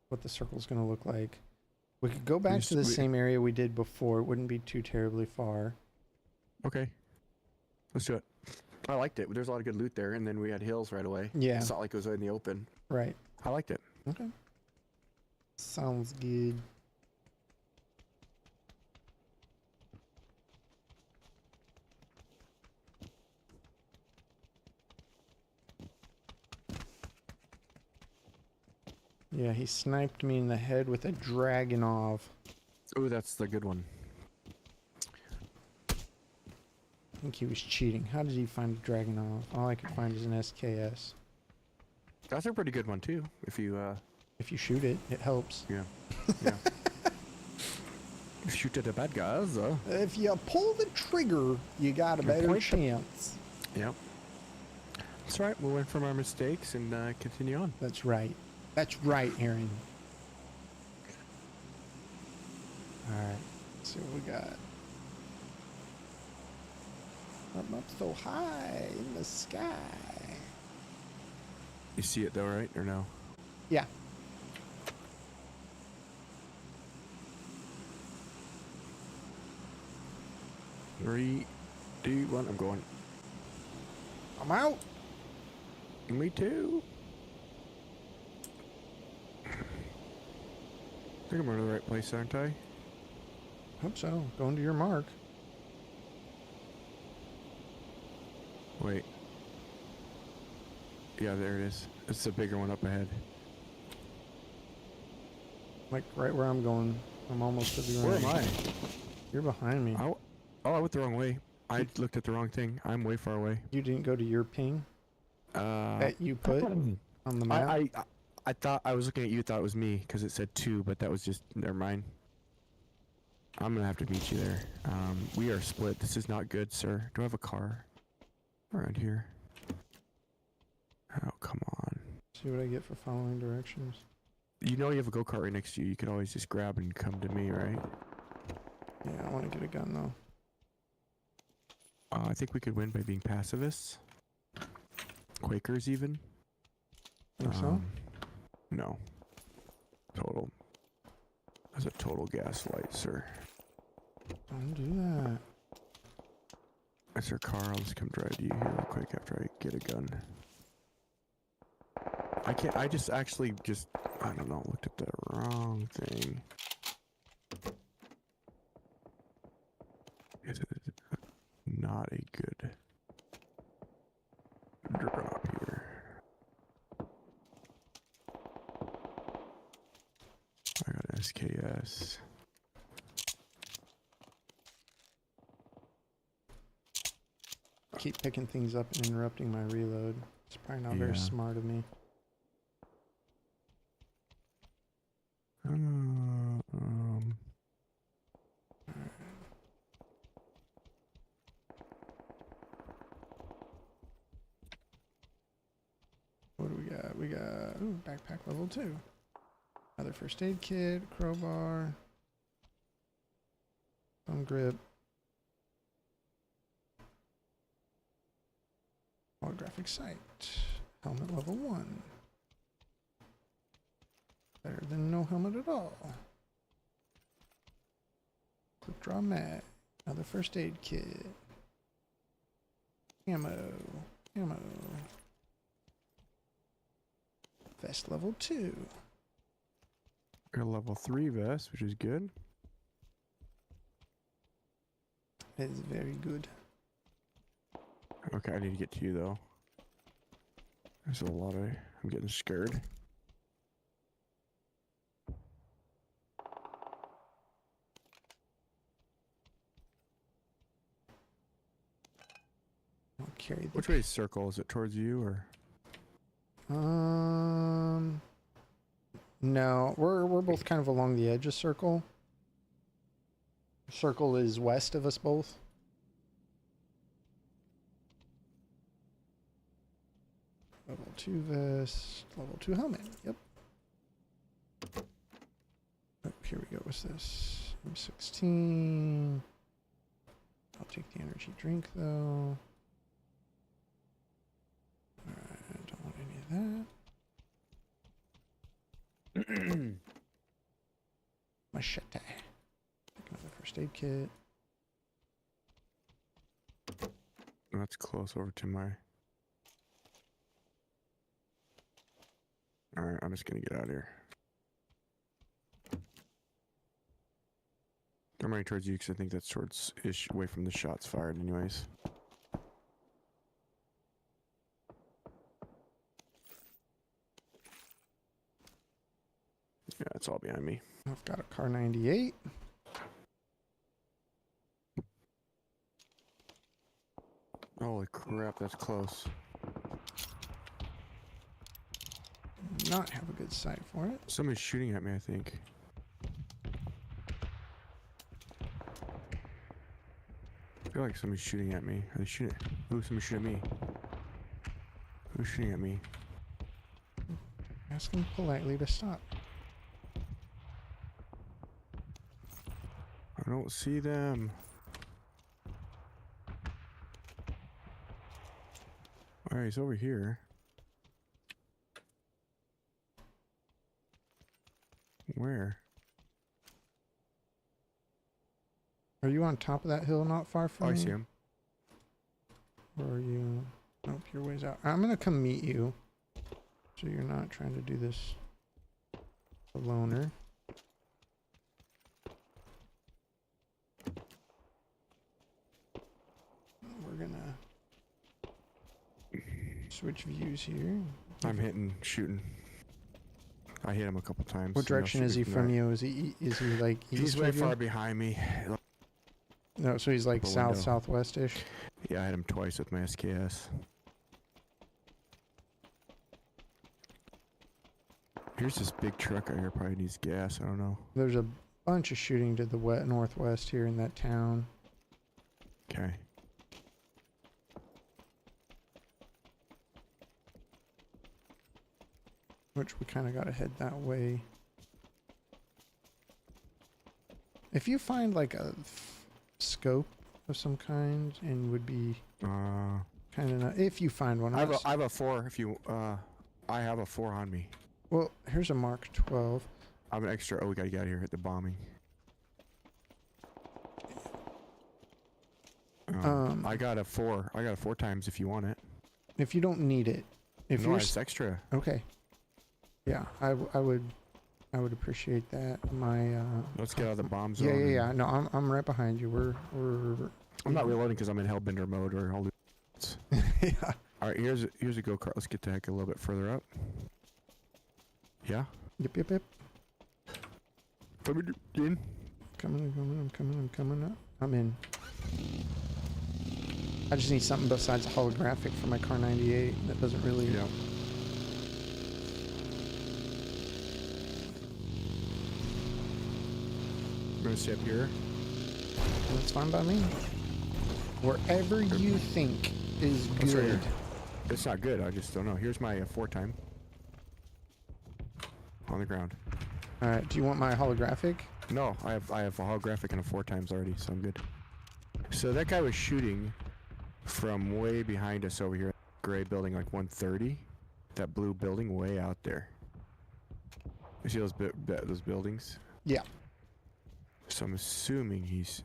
what the circle's going to look like. We could go back to the same area we did before. It wouldn't be too terribly far. Okay. Let's do it. I liked it. There's a lot of good loot there, and then we had hills right away. Yeah. It's not like it was in the open. Right. I liked it. Okay. Sounds good. Yeah, he sniped me in the head with a Dragunov. Oh, that's the good one. I think he was cheating. How did he find a Dragunov? All I could find is an SKS. That's a pretty good one too. If you If you shoot it, it helps. yeah. Shoot at the bad guys. If you pull the trigger, you got a better point the- chance. Yep. That's right. We'll learn from our mistakes and continue on. That's right. That's right, Aaron. Alright. Let's see what we got. I'm up so high in the sky. You see it though, right? Or no? Yeah. Three, two, one. I'm going. I'm out. Me too. I think I'm going to the right place, aren't I? Hope so. Going to your mark. Wait. Yeah, there it is. It's the bigger one up ahead. Like right where I'm going. I'm almost to the Where right. am I? You're behind me. Oh, I went the wrong way. I looked at the wrong thing. I'm way far away. You didn't go to your ping Uh, that you put on the map? I thought I was looking at you. Thought it was me because it said 2, but that was just never mind. I'm gonna have to meet you there. We are split. This is not good, sir. Do I have a car around here? Oh, come on. See what I get for following directions. You know you have a go-kart right next to you. You can always just grab and come to me, right? Yeah, I want to get a gun though. I think we could win by being pacifists. Quakers even. Think so? No. Total. That's a total gaslight, sir. Don't do that. That's our car. I'll just come drive to you here real quick after I get a gun. I can't. I just actually just. I don't know. Looked at the wrong thing. It is not a good drop here. I got an SKS. Keep picking things up and interrupting my reload. It's probably not very Yeah. smart of me. What do we got? We got backpack level 2. Another first aid kit, crowbar, thumb grip, holographic sight, helmet level 1. Better than no helmet at all. Quick draw mag, another first aid kit, ammo. Vest level 2. Got a level 3 vest, which is good. That is very good. Okay, I need to get to you though. There's a lot of. I'm getting scared. I'll carry the Which way is circle? Is it towards you or? No, we're both kind of along the edge of circle. Circle is west of us both. Level 2 vest, level 2 helmet. Yep. Oh, here we go. What's this? M16. I'll take the energy drink though. Alright, don't want any of that. Machete. Take another first aid kit. That's close over to my. Alright, I'm just gonna get out of here. I'm running towards you because I think that's towards ish away from the shots fired, anyways. Yeah, it's all behind me. I've got a car 98. Holy crap, that's close. Not have a good sight for it. Somebody's shooting at me, I think. I feel like somebody's shooting at me. Are they shooting? Ooh, somebody's shooting at me. Who's shooting at me? Ask him politely to stop. I don't see them. Alright, he's over here. Where? Are you on top of that hill not far from Oh, I me? see him. Or are you... Nope, your ways out. I'm going to come meet you. So you're not trying to do this aloner. We're going to switch views here. I'm shooting. I hit him a couple times. What direction is he from you? Is he like He's east way of you? far behind me. No, so he's like The south, window. southwest-ish. Yeah, I hit him twice with my SKS. Here's this big truck out here. Probably needs gas. I don't know. There's a bunch of shooting to the northwest here in that town. Okay. which we kind of got to head that way. If you find like a scope of some kind and would be kind of if you find one. I have a 4 if you I have a 4 on me. Well, here's a Mark 12. I have an extra. Oh, we gotta get out of here at the bombing. I got a 4. I got a 4 times if you want it. If you don't need it. If No, you're it's extra. okay. Yeah, I would appreciate that. Let's get out of the bomb Yeah, zone. yeah. No, I'm right behind you. We're I'm not reloading because I'm in Hellbender mode or all the. yeah. All right, here's a go kart. Let's get the heck a little bit further up. Yeah. Yep. Coming in. I'm coming up. I'm in. I just need something besides a holographic for my car 98 that doesn't really. Yeah. I'm gonna stay up here. That's fine by me. Wherever you think is That's right good. here. It's not good. I just don't know. Here's my 4 time. On the ground. All right. Do you want my holographic? No, I have a holographic and a 4 times already, so I'm good. So that guy was shooting from way behind us over here, gray building, like 130. That blue building way out there. You see those buildings? Yeah. So I'm assuming he's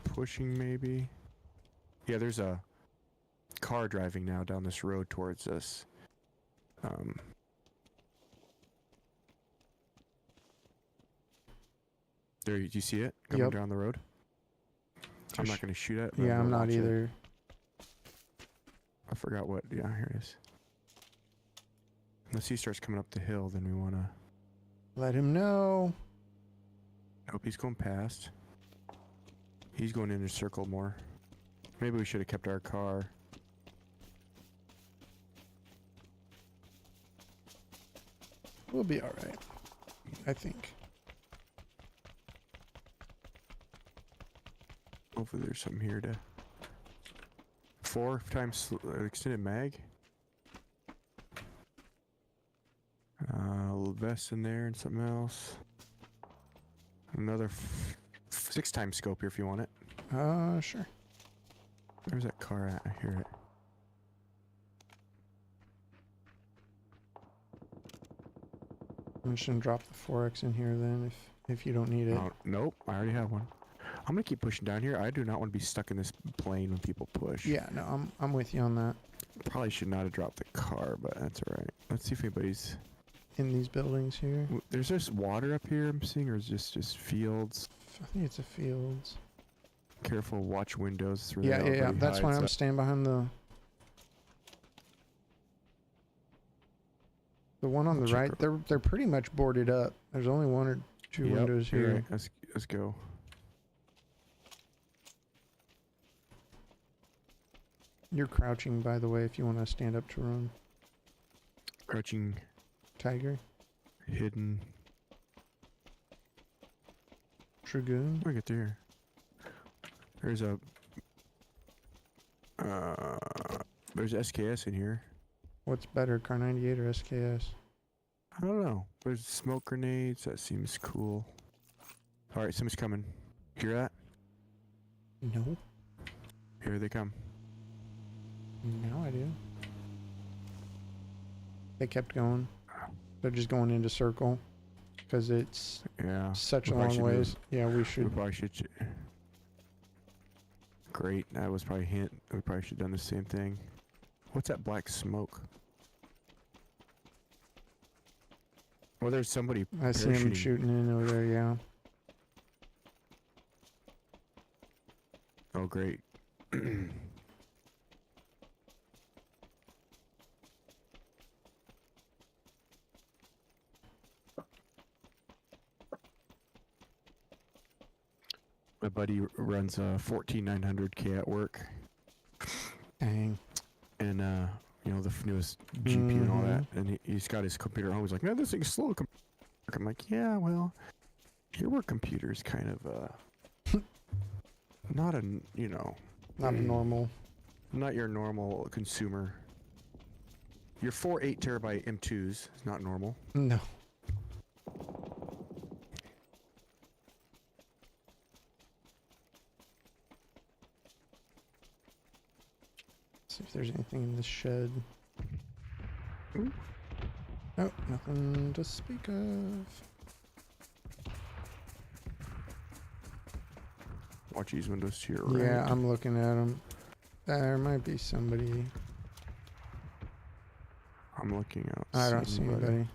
pushing, maybe. Yeah, there's a car driving now down this road towards us. There, do you see it coming Yep. down the road? I'm not going to shoot it. but Yeah, I'm gonna not watch it. either. I forgot what. Yeah, here it is. Unless he starts coming up the hill, then we want to. Let him know. Nope, he's going past. He's going in a circle more. Maybe we should have kept our car. We'll be all right. I think. Hopefully there's something here to... 4 times extended mag. A little vest in there and something else. Another 6 times scope here if you want it. Sure. Where's that car at? I hear it. I'm just gonna drop the 4X in here then if you don't need it. Oh, nope, I already have one. I'm gonna keep pushing down here. I do not want to be stuck in this plane when people push. Yeah, no, I'm with you on that. Probably should not have dropped the car, but that's alright. Let's see if anybody's... In these buildings here. There's just water up here I'm seeing, or is this just fields? I think it's a fields. Careful, watch windows through Yeah, there. yeah. Everybody That's why hides I'm up. standing behind the one on the Check right. They're pretty much boarded up. There's only 1 or 2 Yep, windows you're here. right. Let's go. You're crouching, by the way, if you want to stand up to run. Crouching, Tiger, hidden. Dragoon. How do I get there? There's a... there's SKS in here. What's better, Car 98 or SKS? I don't know. There's smoke grenades. That seems cool. Alright, somebody's coming. Hear that? No. Here they come. Now I do. They kept going. They're just going into circle because it's Yeah. such We a probably long should ways. move. Yeah, we We should. probably should... Great. That was probably a hint. We probably should have done the same thing. What's that black smoke? Well, there's somebody I see him parachuting. shooting in over there. Yeah. Oh, great. My buddy runs a 14900K at work, Dang. and you know, the newest GPU and all that, and he's got his computer at home. He's like, "Man, this thing's slow." I'm like, "Yeah, well, your work computer's kind of not a, you know, Not a normal. not your normal consumer." Your 4 8 TB M2s is not normal. No. See if there's anything in this shed. Ooh. Oh, nothing to speak of. Watch these windows to your right. Yeah, I'm looking at them. There might be somebody. I'm looking out. I don't see anybody.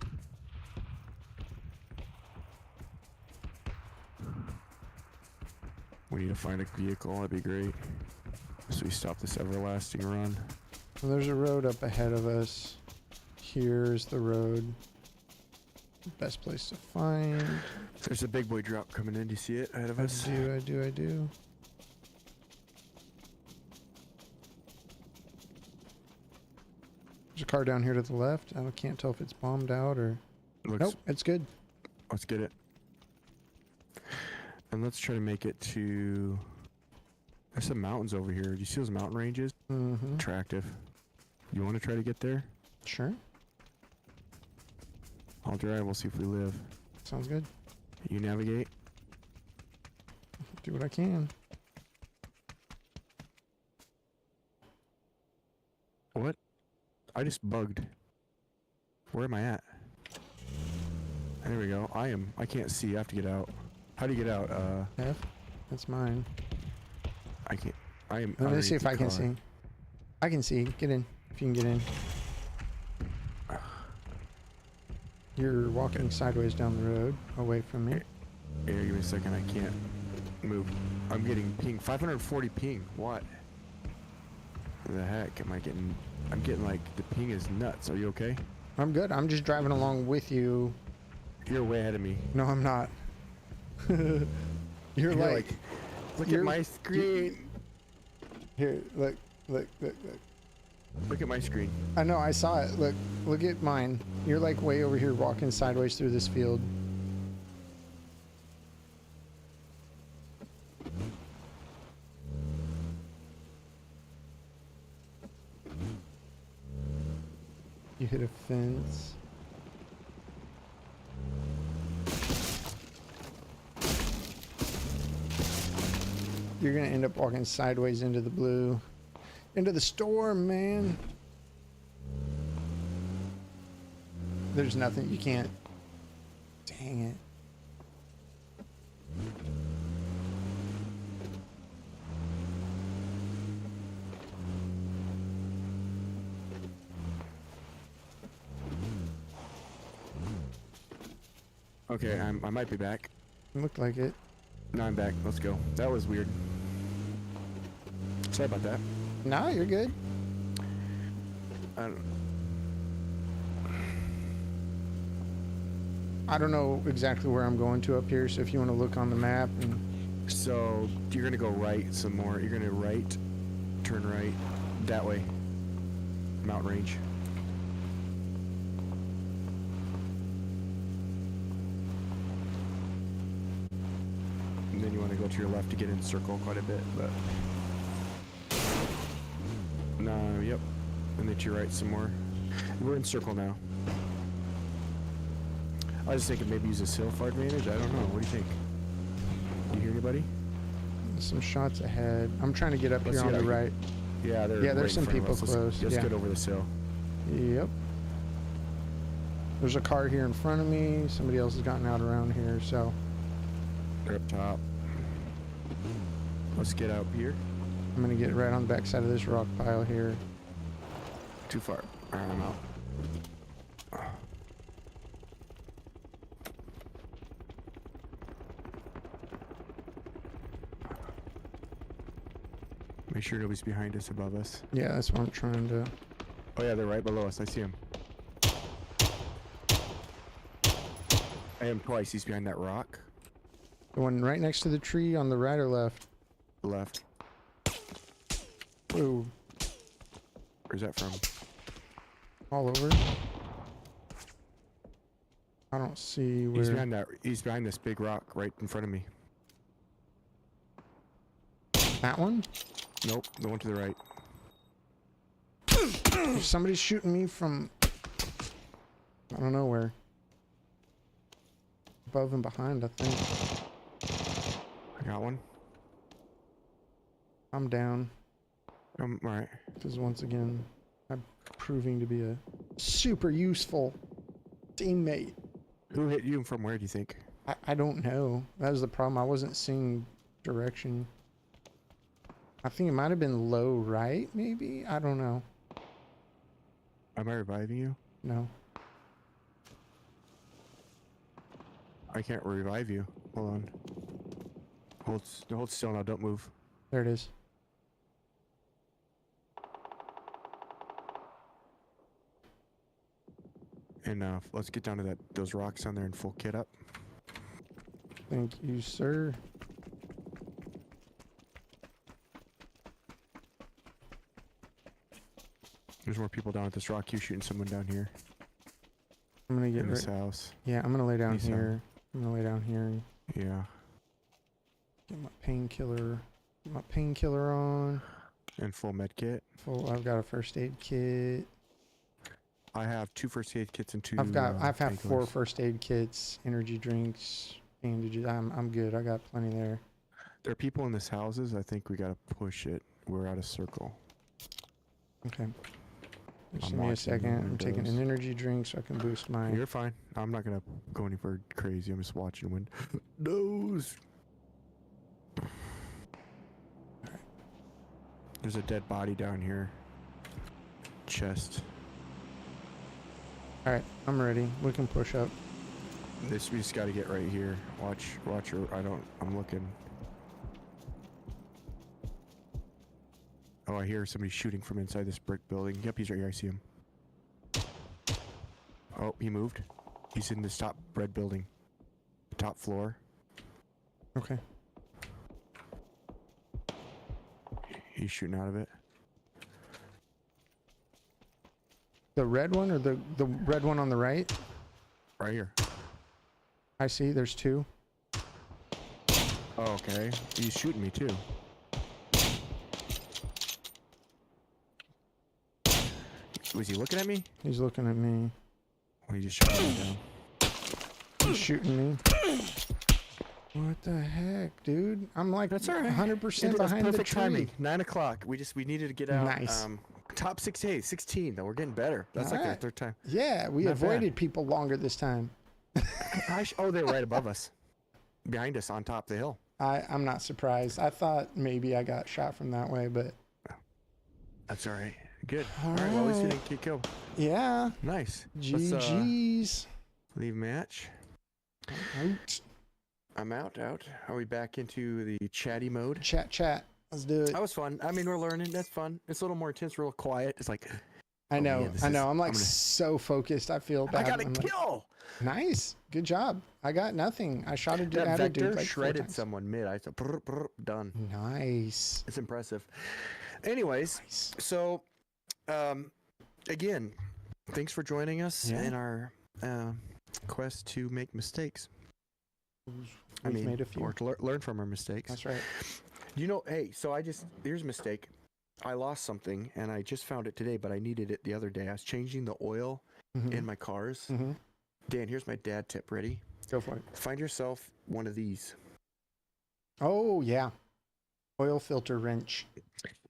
We need to find a vehicle. That'd be great. So we stop this everlasting run. Well, there's a road up ahead of us. Here's the road. Best place to find. There's a big boy drop coming in. Do you see it ahead of us? I do. There's a car down here to the left. I can't tell if it's bombed out or... Nope, it's good. Let's get it. And let's try to make it to... There's some mountains over here. Do you see those mountain ranges? Mm-hmm. Attractive. You want to try to get there? Sure. I'll drive. We'll see if we live. Sounds good. You navigate. Do what I can. What? I just bugged. Where am I at? There we go. I can't see. I have to get out. How do you get out? F? That's mine. I can't. I am. Let me see underneath if I the can car. see. I can see. Get in. If you can get in. You're walking sideways down the road, away from me. Here, give me a second. I can't move. I'm getting ping. 540 ping. What? The heck am I getting? I'm getting like the ping is nuts. Are you okay? I'm good. I'm just driving along with you. You're way ahead of me. No, I'm not. You're like, look at my screen. Here, look. Look at my screen. I know, I saw it. Look at mine. You're like way over here walking sideways through this field. You hit a fence. You're gonna end up walking sideways into the blue. Into the storm, man. There's nothing. You can't. Dang it. Okay, I might be back. Looked like it. No, I'm back. Let's go. That was weird. Sorry about that. No, you're good. I don't know exactly where I'm going to up here, so if you want to look on the map and... So, you're going to go right some more. You're going to right, turn right, that way. Mountain range. And then you want to go to your left to get in circle quite a bit, but... No, yep. And then to your right some more. We're in circle now. I was thinking maybe use a hill for advantage. I don't know. What do you think? Do you hear anybody? Some shots ahead. I'm trying to get up Let's here on see the how you- right. Yeah, Yeah, there's right in some front of people us. close, Let's yeah. get over this hill. Yep. There's a car here in front of me. Somebody else has gotten out around here, so... They're up top. Let's get out here. I'm gonna get right on the back side of this rock pile here. Too far. Alright, I'm out. Make sure nobody's behind us, above us. Yeah, that's what I'm trying to... Oh yeah, they're right below us. I see him. I am twice. He's behind that rock. The one right next to the tree on the right or left? Left. Ooh, Where's that from? all over. I don't see where... He's behind that. He's behind this big rock right in front of me. That one? Nope, the one to the right. Somebody's shooting me from I don't know where. Above and behind, I think. I got one. I'm down. All right. Because once again, I'm proving to be a super useful teammate. Who hit you and from where do you think? I don't know. That was the problem. I wasn't seeing direction. I think it might have been low right, maybe? I don't know. Am I reviving you? No. I can't revive you. Hold on. Hold still now. Don't move. There it is. And let's get down to those rocks on there and full kit up. Thank you, sir. There's more people down at this rock. You shooting someone down here I'm gonna get in this house. Yeah, I'm gonna lay down Lisa. here. I'm gonna lay down here and Yeah. get my painkiller. Get my painkiller on. And full med kit. Full. I've got a first aid kit. I have 2 first aid kits and 2. I've had 4 painkillers. first aid kits, energy drinks, bandages. I'm good. I got plenty there. There are people in this houses. I think we gotta push it. We're out of circle. Okay. Just I'm give me a watching the second. I'm taking an windows. energy drink so I can boost my. You're fine. I'm not gonna go anywhere crazy. I'm just watching windows. There's a dead body down here. Chest. All right, I'm ready. We can push up. We just gotta get right here. Watch your. I'm looking. Oh, I hear somebody shooting from inside this brick building. Yep, he's right here. I see him. Oh, he moved. He's in this top red building. Top floor. Okay. He's shooting out of it. The red one or the red one on the right? Right here. I see. There's 2. Oh, okay. He's shooting me too. Was he looking at me? He's looking at me. Or he just shot me down? He's shooting me. What the heck, dude? I'm like That's all right. 100% behind the perfect tree. timing. 9 o'clock. We needed to get out. Nice. Top 16 though. We're getting better. That's like the Alright. 3rd time. Yeah, we Not avoided people longer this time. Oh, they're right above us. Behind us on top of the hill. I'm not surprised. I thought maybe I got shot from that way, but That's all right. Good. All right. Well, at least you Alright. didn't get killed. yeah. Nice. GG's. Leave match. Out. I'm out. Are we back into the chatty mode? Chat. Let's do it. That was fun. I mean, we're learning. That's fun. It's a little more intense, real quiet. It's like, I know. yeah, this I know. is- I'm like I'm gonna- so focused. I feel bad. I got a I'm like, kill. nice. Good job. I got nothing. I shot a dude. That At a dude Vector like 4 shredded times. someone mid. I said, brr, brr, done. Nice. It's impressive. Anyways, Nice. so, again, thanks for joining us Yeah. in our quest to make mistakes. We've made a few. Or to learn from our mistakes. That's right. You know, hey, so here's a mistake. I lost something, and I just found it today, but I needed it the other day. I was changing the oil Mhm. in my cars. Mhm. Dan, here's my dad tip. Ready? Go for it. Find yourself one of these. Oh yeah. Oil filter wrench.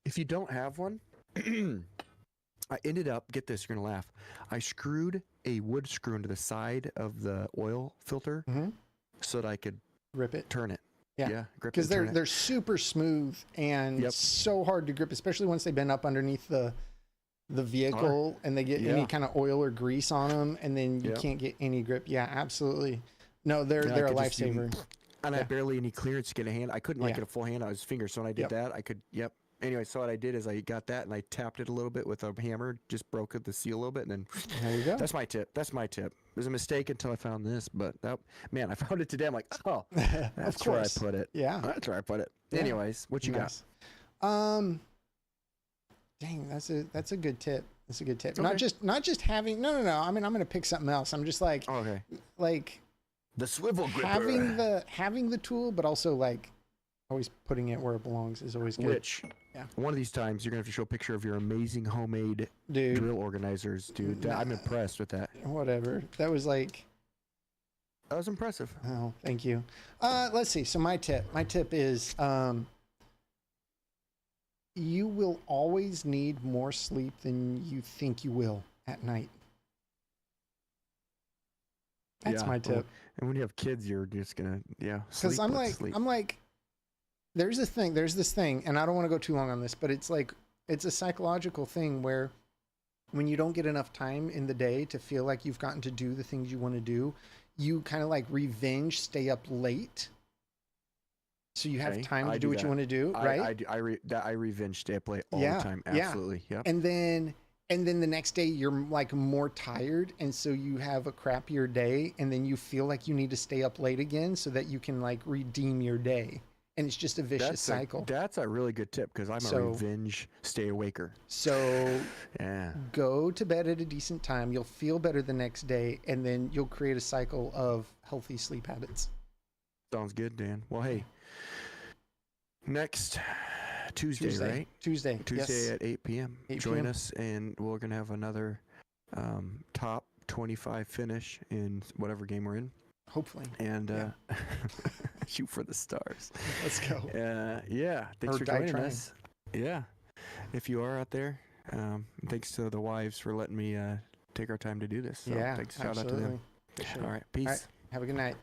If you don't have one, I ended up, get this, you're going to laugh. I screwed a wood screw into the side of the oil filter Mm-hmm. so that I could Grip it. turn it. Yeah. Grip it. Because and turn it. they're super smooth and Yep. so hard to grip, especially once they've been up underneath the vehicle and they get any Yeah. kind of oil or grease on them, and then you Yep. can't get any grip. Yeah, absolutely. No, they're Yeah, I they're a could just use- lifesaver. And I Yeah. had barely any clearance to get a hand. I couldn't like Yeah. get a full hand on his finger. So when I did Yep. that, I could, yep. Anyway, so what I did is I got that and I tapped it a little bit with a hammer, just broke the seal a little bit, and then There you go. that's my tip. That's my tip. It was a mistake until I found this, but man, I found it today. I'm like, oh, Of that's where I course. put it. Yeah. That's where I put it. Yeah. Anyways, what you got? Nice. Dang, that's a good tip. That's a good tip. Okay. Not just having no. I mean, I'm gonna pick something else. I'm just like Oh, okay. The swivel gripper. having the tool, but also like always putting it where it belongs is always good. Which Yeah. One of these times, you're gonna have to show a picture of your amazing homemade Dude, drill organizers, dude. I'm impressed with that. whatever. That was like, That was impressive. oh, thank you. Let's see. So my tip is, you will always need more sleep than you think you will at night. That's my tip. And when you have kids, you're just gonna Because I'm like, there's this thing, and I don't want to go too long on this, but it's like, it's a psychological thing where when you don't get enough time in the day to feel like you've gotten to do the things you want to do, you kind of like revenge stay up late. So you have time to do what you want to do, right? I revenge stay up late all the time. Absolutely. Yeah. And then the next day you're like more tired, and so you have a crappier day, and then you feel like you need to stay up late again so that you can like redeem your day. And it's just a vicious cycle. That's a really good tip because I'm a revenge stay awaker. So go to bed at a decent time. You'll feel better the next day, and then you'll create a cycle of healthy sleep habits. Sounds good, Dan. Well, hey, next Tuesday, right? Tuesday yes. At 8 p.m. Join us, and we're going to have another top 25 finish in whatever game we're in. Hopefully. And shoot for the stars. Let's go. Thanks for joining us. Yeah. If you are out there, thanks to the wives for letting me take our time to do this. So thanks. Shout out to them. All right. Peace. All right, have a good night.